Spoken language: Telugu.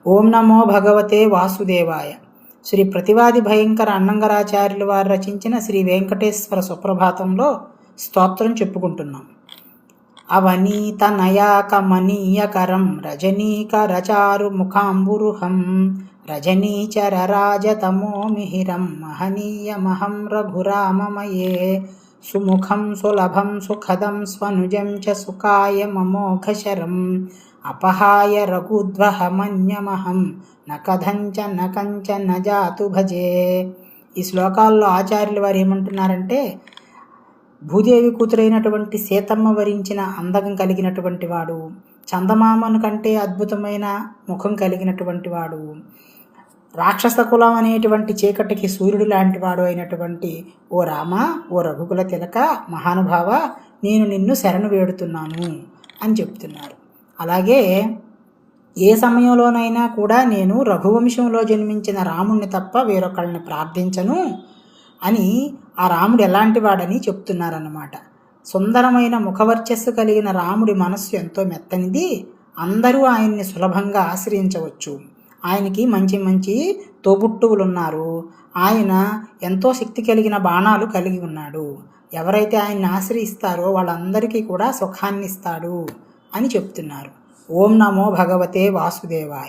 ఓం నమో భగవతే వాసుదేవాయ. శ్రీ ప్రతివాది భయంకర అన్నంగరాచార్యులు వారు రచించిన శ్రీ వెంకటేశ్వర సుప్రభాతంలో స్తోత్రం చెప్పుకుంటున్నాం. అవనీత నయాకమనీయకరం రజనీకరచారు ముఖాంబురుహం రజనీచర రాజతమో మిహిరం మహనీయమహం రఘురామమయే సుముఖం సులభం సుఖదం స్వనుజం చ సుఖాయ మమోఘశరం అపహాయ రఘుద్వహమన్యమహం నకథంచ నకంచ నజాతు భజే. ఈ శ్లోకాల్లో ఆచార్యులు వారు ఏమంటున్నారంటే, భూదేవి కూతురైనటువంటి సీతమ్మ వరించిన అందం కలిగినటువంటి వాడు, చందమామను కంటే అద్భుతమైన ముఖం కలిగినటువంటి వాడు, రాక్షస కులం అనేటువంటి చీకటికి సూర్యుడు లాంటి వాడు అయినటువంటి ఓ రామ, ఓ రఘుకుల తిలక మహానుభావ, నేను నిన్ను శరణు వేడుతున్నాను అని చెప్తున్నారు. అలాగే ఏ సమయంలోనైనా కూడా నేను రఘువంశంలో జన్మించిన రాముణ్ణి తప్ప వేరొకళ్ళని ప్రార్థించను అని ఆ రాముడు ఎలాంటి వాడని చెప్తున్నారన్నమాట. సుందరమైన ముఖవర్చస్సు కలిగిన రాముడి మనస్సు ఎంతో మెత్తనిది. అందరూ ఆయన్ని సులభంగా ఆశ్రయించవచ్చు. ఆయనకి మంచి మంచి తోబుట్టువులున్నారు. ఆయన ఎంతో శక్తి కలిగిన బాణాలు కలిగి ఉన్నాడు. ఎవరైతే ఆయన్ని ఆశ్రయిస్తారో వాళ్ళందరికీ కూడా సుఖాన్ని ఇస్తాడు అని చెప్తున్నారు. ఓం నమో భగవతే వాసుదేవాయ.